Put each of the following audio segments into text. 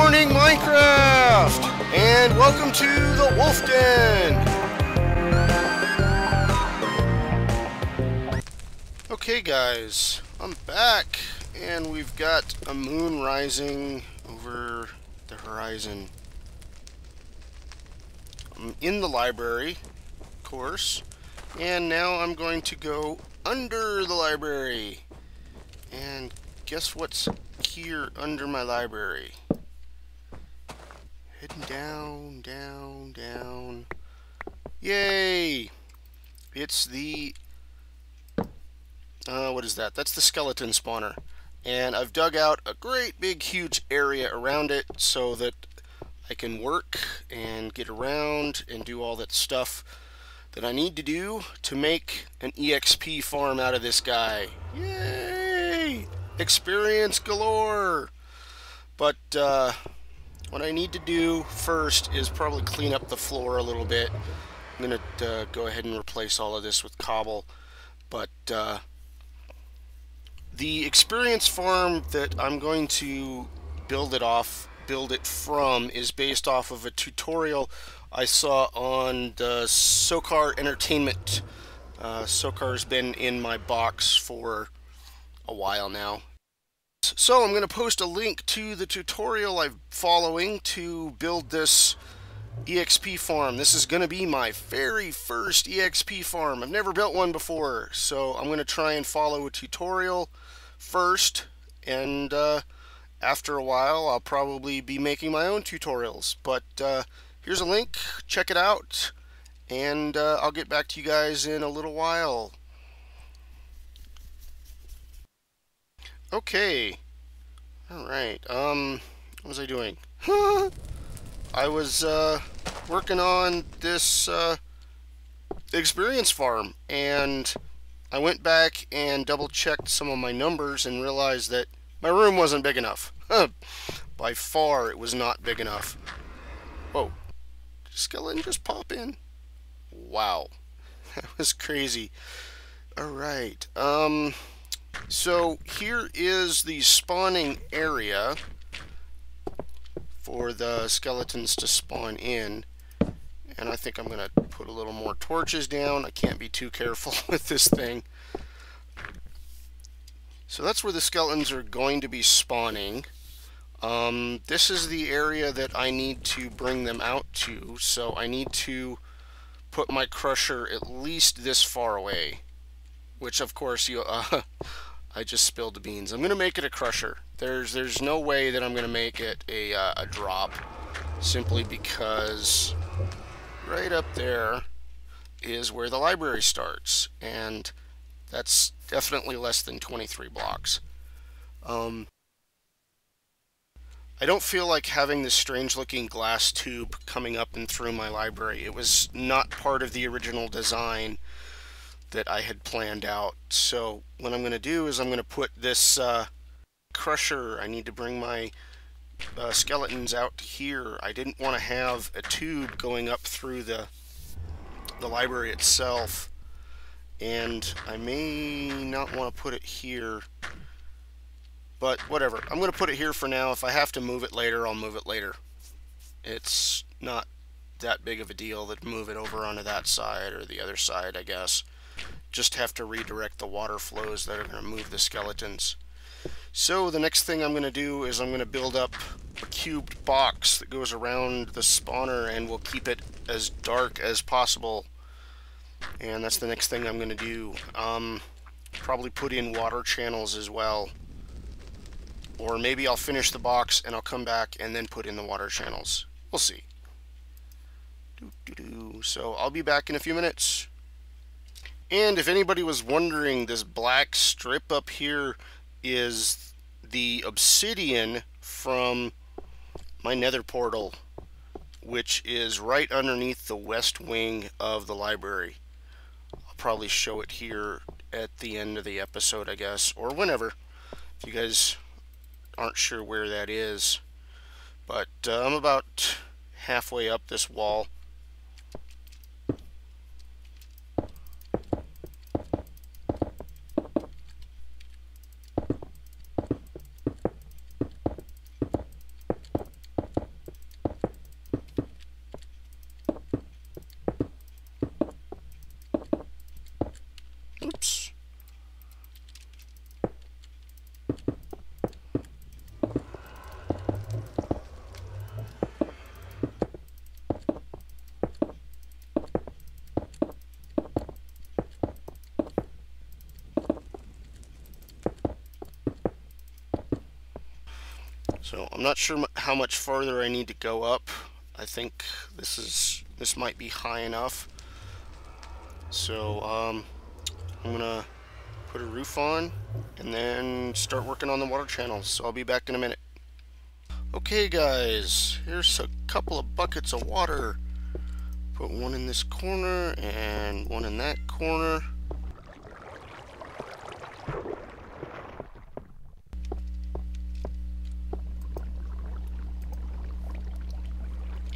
morning, Minecraft! And welcome to the Wolf Den! Okay guys, I'm back, and we've got a moon rising over the horizon. I'm in the library, of course, and now I'm going to go under the library. And guess what's here under my library? Heading down, down, down. Yay! It's the... what is that? That's the skeleton spawner. And I've dug out a great big huge area around it so that I can work and get around and do all that stuff that I need to do to make an EXP farm out of this guy. Yay! Experience galore! But, what I need to do first is probably clean up the floor a little bit. I'm going to go ahead and replace all of this with cobble. But the experience farm that I'm going to build it from is based off of a tutorial I saw on the Sokar Entertainment. Sokar's been in my box for a while now. So I'm going to post a link to the tutorial I'm following to build this EXP farm. This is going to be my very first EXP farm. I've never built one before, so I'm going to try and follow a tutorial first, and after a while I'll probably be making my own tutorials. But here's a link, check it out, and I'll get back to you guys in a little while. Okay. Alright, what was I doing? I was working on this experience farm, and I went back and double-checked some of my numbers and realized that my room wasn't big enough. By far, it was not big enough. Whoa. Did a skeleton just pop in? Wow. That was crazy. Alright, so here is the spawning area for the skeletons to spawn in, and I think I'm going to put a little more torches down. I can't be too careful with this thing. So that's where the skeletons are going to be spawning. This is the area that I need to bring them out to, so I need to put my crusher at least this far away, which of course you I just spilled the beans. I'm going to make it a crusher. There's no way that I'm going to make it a drop, simply because right up there is where the library starts, and that's definitely less than 23 blocks. I don't feel like having this strange looking glass tube coming up and through my library. It was not part of the original design that I had planned out. So what I'm going to do is I'm going to put this crusher, I need to bring my skeletons out here. I didn't want to have a tube going up through the library itself, and I may not want to put it here, but whatever. I'm going to put it here for now. If I have to move it later, I'll move it later. It's not that big of a deal to move it over onto that side or the other side, I guess. Just have to redirect the water flows that are going to move the skeletons. So the next thing I'm going to do is I'm going to build up a cubed box that goes around the spawner, and we'll keep it as dark as possible. And that's the next thing I'm going to do. Probably put in water channels as well. Or maybe I'll finish the box and I'll come back and then put in the water channels. We'll see. So I'll be back in a few minutes. And if anybody was wondering, this black strip up here is the obsidian from my nether portal, which is right underneath the west wing of the library. I'll probably show it here at the end of the episode, I guess, or whenever, if you guys aren't sure where that is. But I'm about halfway up this wall. So I'm not sure how much farther I need to go up. I think this might be high enough. So I'm gonna put a roof on and then start working on the water channels. So I'll be back in a minute. Okay guys, here's a couple of buckets of water. Put one in this corner and one in that corner.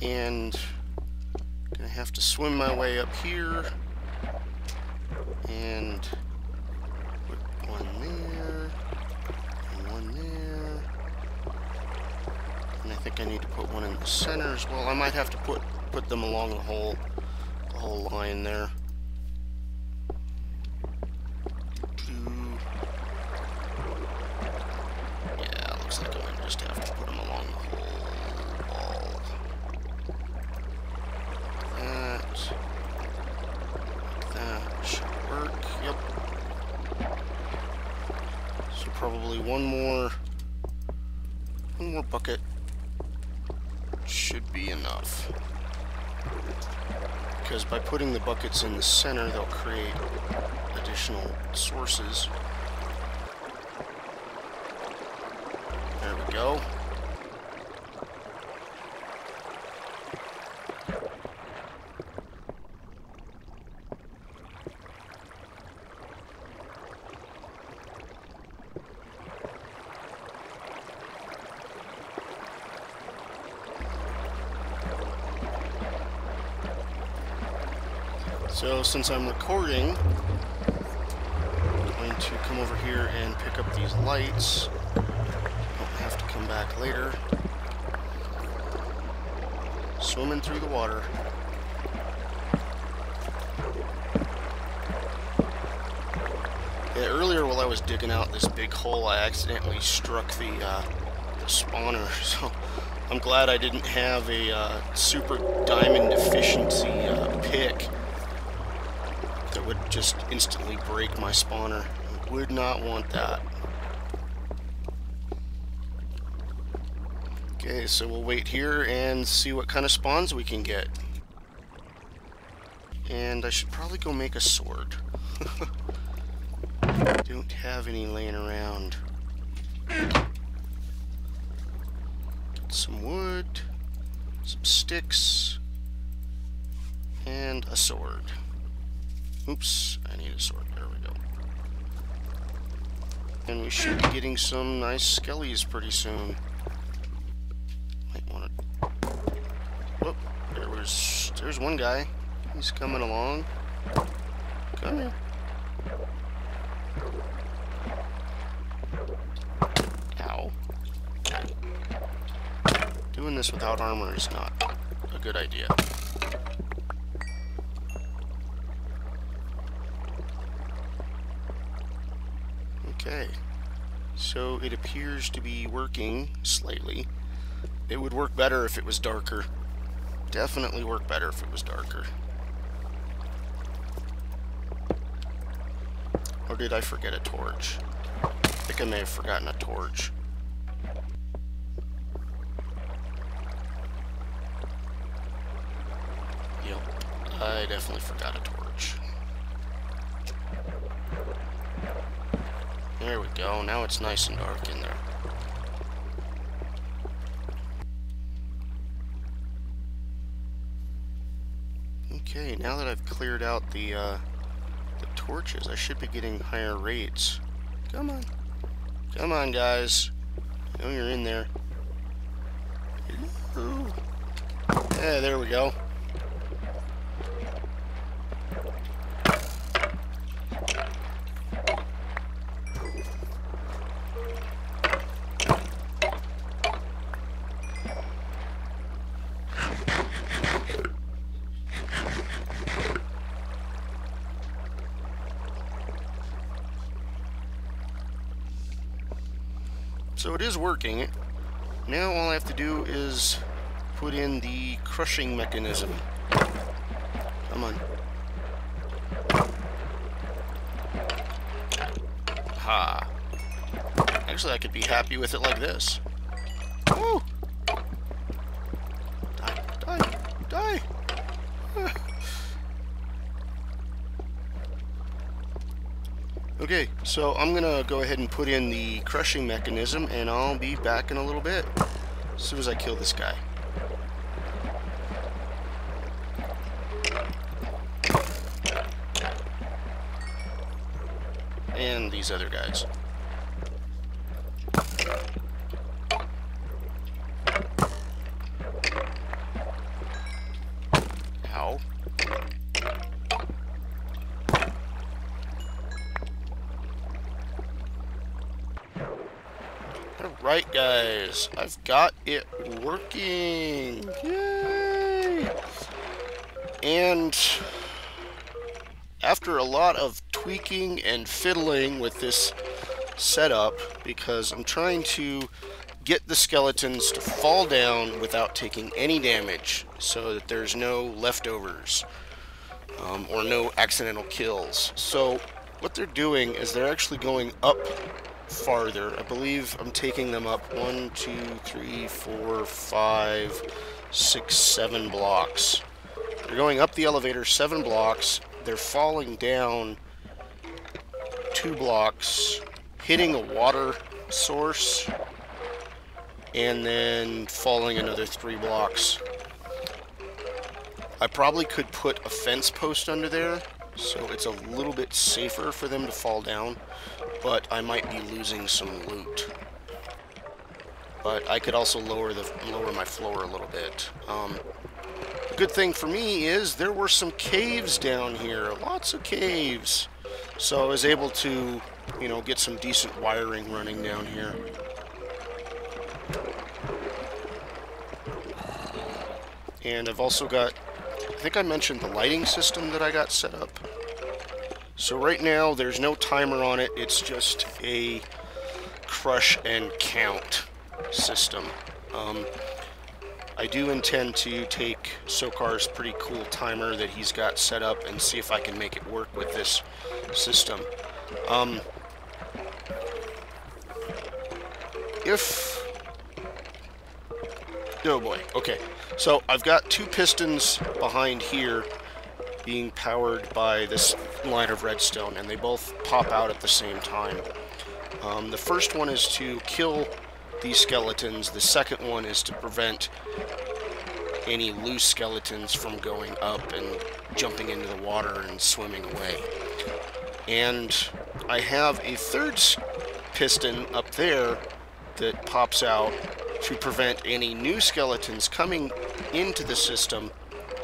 And I'm gonna have to swim my way up here and put one there and one there. And I think I need to put one in the center as well. I might have to put them along the whole line there. Yeah, looks like I might just have to put them along the whole wall. That should work. Yep. So probably one more bucket should be enough. Because by putting the buckets in the center, they'll create additional sources. There we go. So since I'm recording, I'm going to come over here and pick up these lights. Don't have to come back later. Swimming through the water. Yeah, earlier while I was digging out this big hole, I accidentally struck the spawner, so I'm glad I didn't have a super diamond efficiency pick that would just instantly break my spawner. I would not want that. Okay, so we'll wait here and see what kind of spawns we can get. And I should probably go make a sword. Don't have any laying around. Get some wood, some sticks, and a sword. Oops, I need a sword. There we go. And we should be getting some nice skellies pretty soon. Might want to... Whoop, there's one guy. He's coming along. Come here. Ow. Doing this without armor is not a good idea. Okay, so it appears to be working slightly. It would work better if it was darker. Definitely work better if it was darker. Or did I forget a torch? I think I may have forgotten a torch. Yep, I definitely forgot a torch. There we go, now it's nice and dark in there. Okay, now that I've cleared out the torches, I should be getting higher rates. Come on. Come on, guys. I know you're in there. Hello. Yeah, there we go. So it is working. Now all I have to do is put in the crushing mechanism. Come on. Ha. Actually, I could be happy with it like this. Oh! Die, die, die! Okay, so I'm gonna go ahead and put in the crushing mechanism, and I'll be back in a little bit, as soon as I kill this guy. And these other guys. Ow. Alright guys, I've got it working! Yay! And after a lot of tweaking and fiddling with this setup, because I'm trying to get the skeletons to fall down without taking any damage, so that there's no leftovers, or no accidental kills. So what they're doing is they're actually going up farther. I believe I'm taking them up 1, 2, 3, 4, 5, 6, 7 blocks. They're going up the elevator 7 blocks. They're falling down 2 blocks, hitting a water source, and then falling another 3 blocks. I probably could put a fence post under there, so it's a little bit safer for them to fall down, but I might be losing some loot. But I could also lower my floor a little bit. The good thing for me is there were some caves down here, lots of caves. So I was able to, you know, get some decent wiring running down here. And I've also got, I think I mentioned the lighting system that I got set up. So right now there's no timer on it, it's just a crush and count system. I do intend to take Sokar's pretty cool timer that he's got set up and see if I can make it work with this system. Oh boy, okay. So I've got 2 pistons behind here being powered by this line of redstone, and they both pop out at the same time. The first one is to kill these skeletons. The second one is to prevent any loose skeletons from going up and jumping into the water and swimming away. And I have a third piston up there that pops out to prevent any new skeletons coming into the system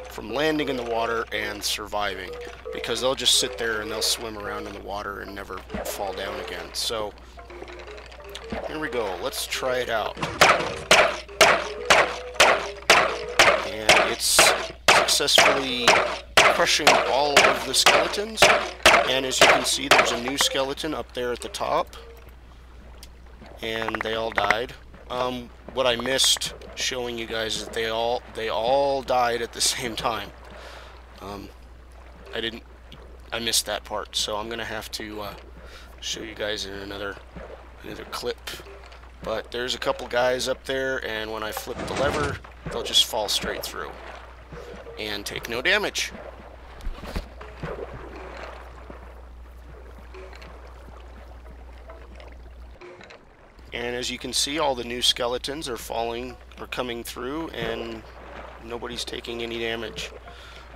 from landing in the water and surviving, because they'll just sit there and they'll swim around in the water and never fall down again. So here we go, let's try it out. And it's successfully crushing all of the skeletons, and as you can see there's a new skeleton up there at the top, and they all died. What I missed showing you guys is that they all died at the same time. I missed that part, so I'm gonna have to show you guys in another clip. But there's a couple guys up there, and when I flip the lever, they'll just fall straight through and take no damage. And as you can see, all the new skeletons are coming through, and nobody's taking any damage.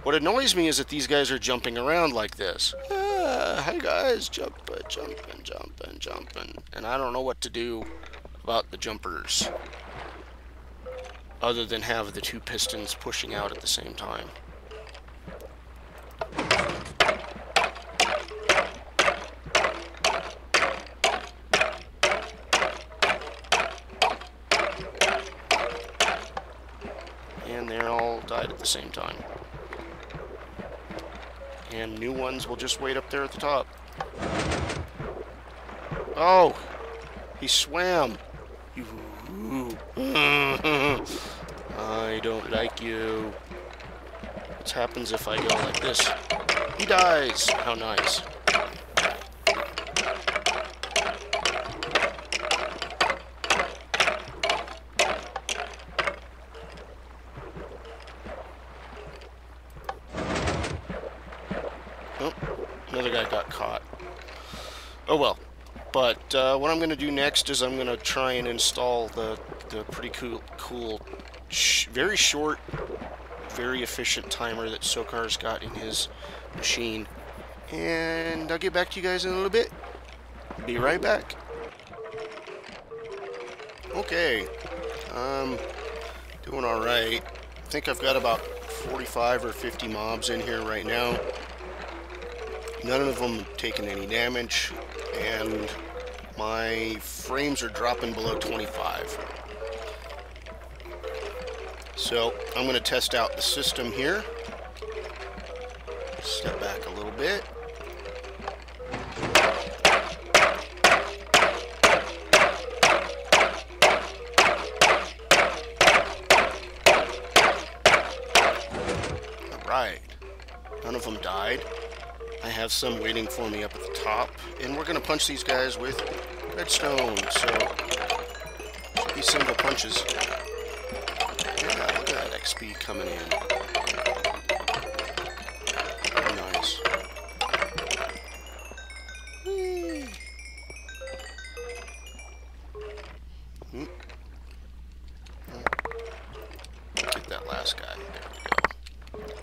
What annoys me is that these guys are jumping around like this. Hey guys, jumping, jumping, jumping, jumping. And I don't know what to do about the jumpers, other than have the 2 pistons pushing out at the same time. And they all died at the same time. And new ones will just wait up there at the top. Oh! He swam! I don't like you. What happens if I go like this? He dies! How nice. Oh well. But what I'm going to do next is I'm going to try and install the pretty cool, very short, very efficient timer that Sokar's got in his machine. And I'll get back to you guys in a little bit. Be right back. Okay, doing all right. I think I've got about 45 or 50 mobs in here right now. None of them taking any damage, and my frames are dropping below 25. So I'm going to test out the system here. Step back a little bit. Alright, none of them died. I have some waiting for me up at the top, and we're going to punch these guys with redstone, so should be single punches. Yeah, look at that XP coming in. Very nice. Whee. Get that last guy. There we go.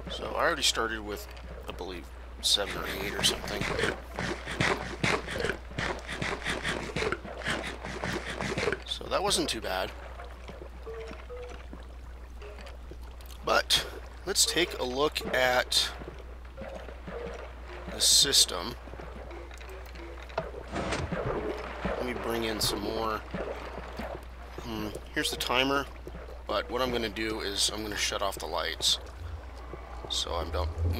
So I already started with, I believe, 7 or 8 or something. So that wasn't too bad. But let's take a look at the system. Let me bring in some more. Here's the timer, but what I'm going to do is I'm going to shut off the lights, so I'm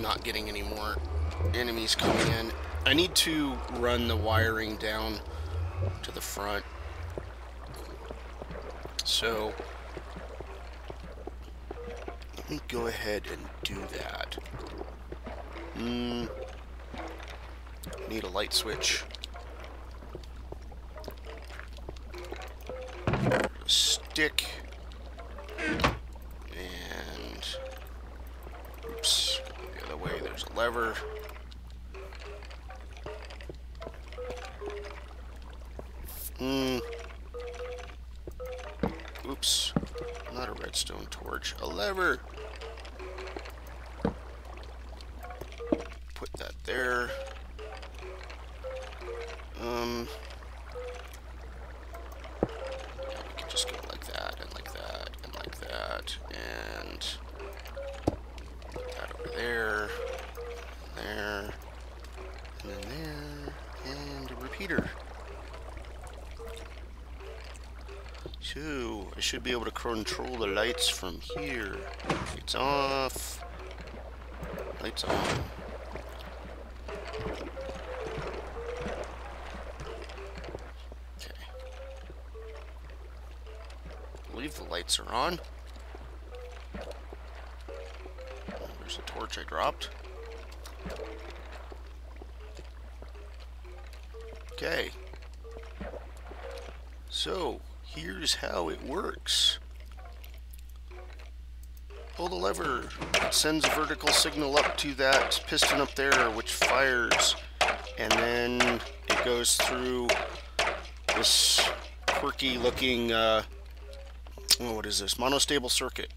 not getting any more enemies coming in. I need to run the wiring down to the front, so let me go ahead and do that. Need a light switch. Stick, and oops, the other way there's a lever. Oops, not a redstone torch, a lever. Put that there. Just go like that, and like that, and like that, and put that over there, and then there, and a repeater. So, I should be able to control the lights from here. Lights off, lights on. I believe the lights are on. There's a torch I dropped. Okay. So, here's how it works. Pull the lever. It sends a vertical signal up to that piston up there, which fires. And then it goes through this quirky looking what is this? Monostable circuit.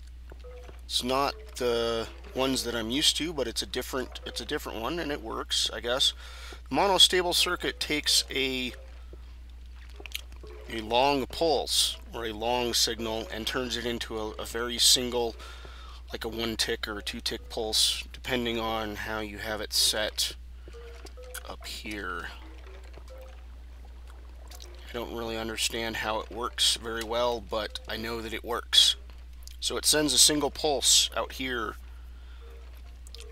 It's not the ones that I'm used to, but it's a different one, and it works, I guess. The monostable circuit takes a long pulse or a long signal and turns it into a very single, like a 1-tick or a 2-tick pulse, depending on how you have it set up here. I don't really understand how it works very well, but I know that it works. So it sends a single pulse out here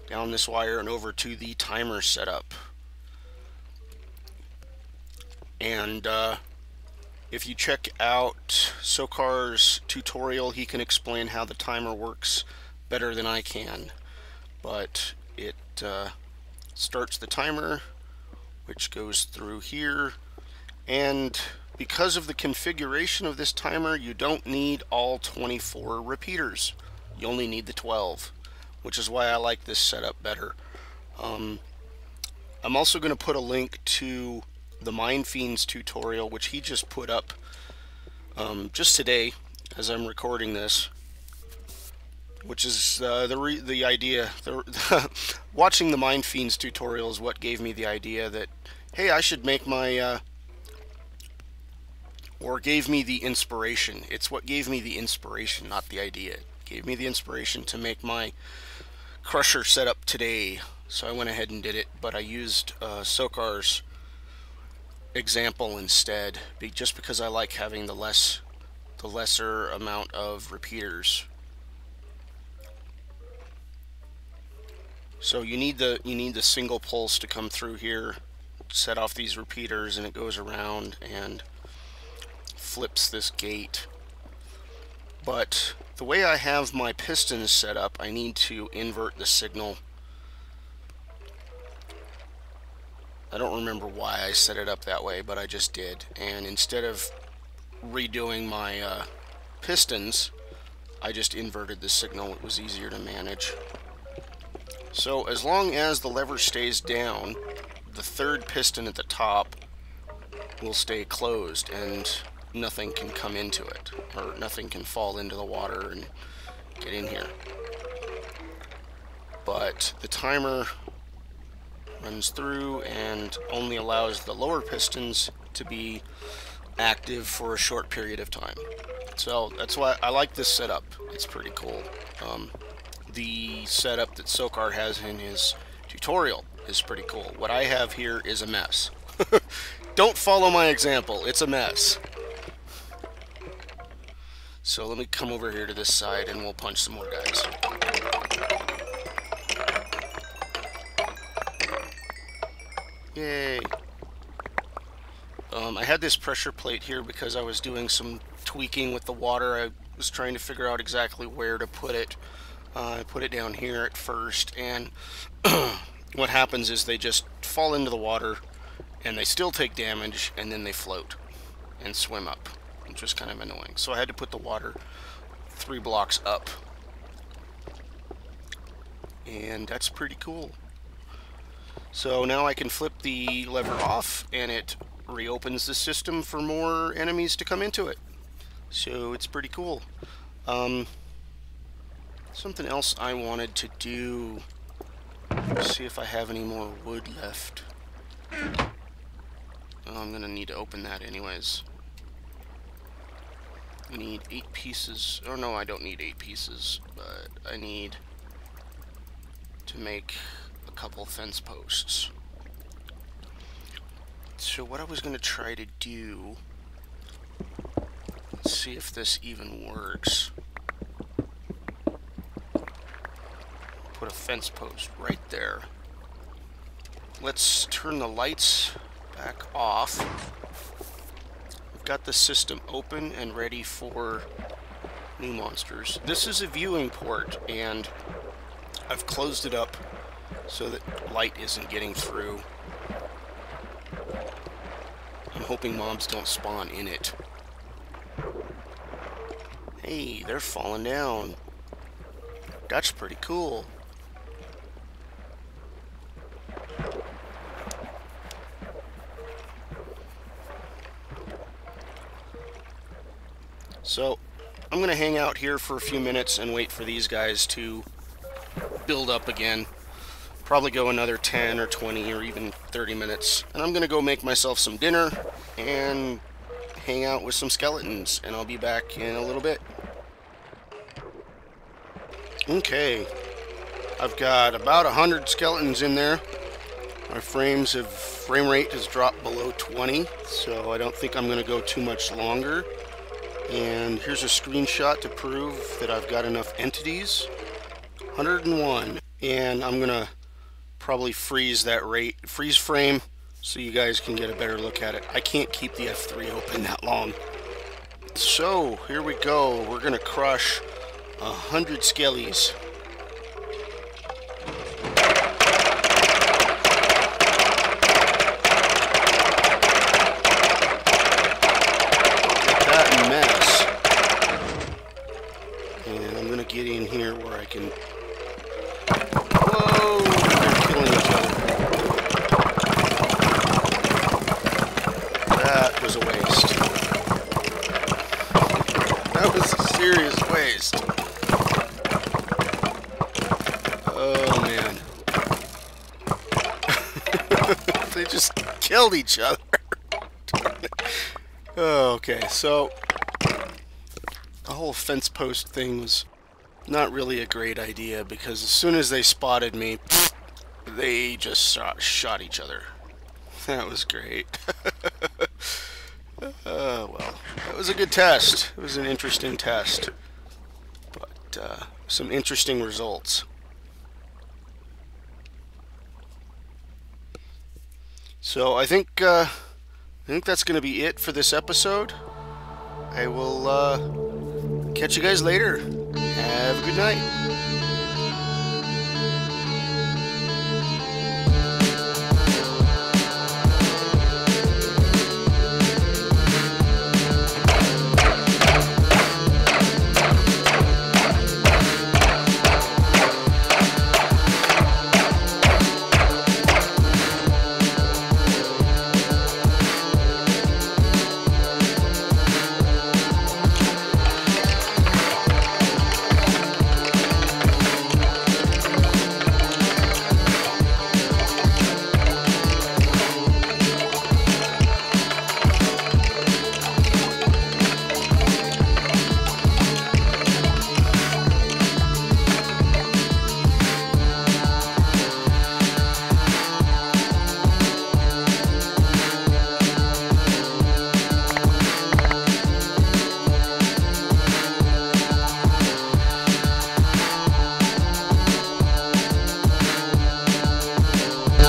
down this wire and over to the timer setup. And if you check out Sokar's tutorial, he can explain how the timer works better than I can. But it starts the timer, which goes through here. And because of the configuration of this timer, you don't need all 24 repeaters. You only need the 12, which is why I like this setup better. I'm also going to put a link to TheMindfiend's tutorial, which he just put up just today as I'm recording this, which is the idea. Watching TheMindfiend's tutorial is what gave me the idea that, hey, I should make my, or gave me the inspiration. It's what gave me the inspiration, not the idea. It gave me the inspiration to make my crusher setup today. So I went ahead and did it, but I used Sokar's example instead, just because I like having the lesser amount of repeaters. So you need the single pulse to come through here, set off these repeaters, and it goes around and flips this gate. But the way I have my pistons set up, I need to invert the signal. I don't remember why I set it up that way, but I just did. And instead of redoing my pistons, I just inverted the signal. It was easier to manage. So as long as the lever stays down, the third piston at the top will stay closed and nothing can come into it, or nothing can fall into the water and get in here. But the timer runs through and only allows the lower pistons to be active for a short period of time. So that's why I like this setup. It's pretty cool. The setup that Sokar has in his tutorial is pretty cool. What I have here is a mess. Don't follow my example. It's a mess. So let me come over here to this side and we'll punch some more guys. Yay. I had this pressure plate here because I was doing some tweaking with the water. I was trying to figure out exactly where to put it. I put it down here at first, and what happens is they just fall into the water and they still take damage, and then they float and swim up, which is kind of annoying. So I had to put the water 3 blocks up, and that's pretty cool. So now I can flip the lever off and it reopens the system for more enemies to come into it. So it's pretty cool. Something else I wanted to do, see if I have any more wood left. Oh, I'm gonna need to open that anyways. I need 8 pieces. Oh no, I don't need 8 pieces, but I need to make a couple fence posts. So what I was gonna try to do, let's see if this even works. Put a fence post right there. Let's turn the lights back off. We've got the system open and ready for new monsters. This is a viewing port, and I've closed it up so that light isn't getting through. I'm hoping mobs don't spawn in it. Hey, they're falling down. That's pretty cool. So I'm going to hang out here for a few minutes and wait for these guys to build up again. Probably go another 10 or 20 or even 30 minutes. And I'm going to go make myself some dinner and hang out with some skeletons. And I'll be back in a little bit. Okay. I've got about 100 skeletons in there. My frame rate has dropped below 20. So I don't think I'm going to go too much longer. And here's a screenshot to prove that I've got enough entities. 101. And I'm gonna probably freeze frame, so you guys can get a better look at it. I can't keep the F3 open that long. So here we go. We're gonna crush 100 skellies. Get in here where I can... Whoa! They're killing each other. serious waste. Oh, man. They just killed each other. Oh, okay, so the whole fence post thing was not really a great idea because as soon as they spotted me, they just shot each other. That was great. Well, that was a good test. It was an interesting test, but some interesting results. So I think that's going to be it for this episode. I will catch you guys later. Have a good night.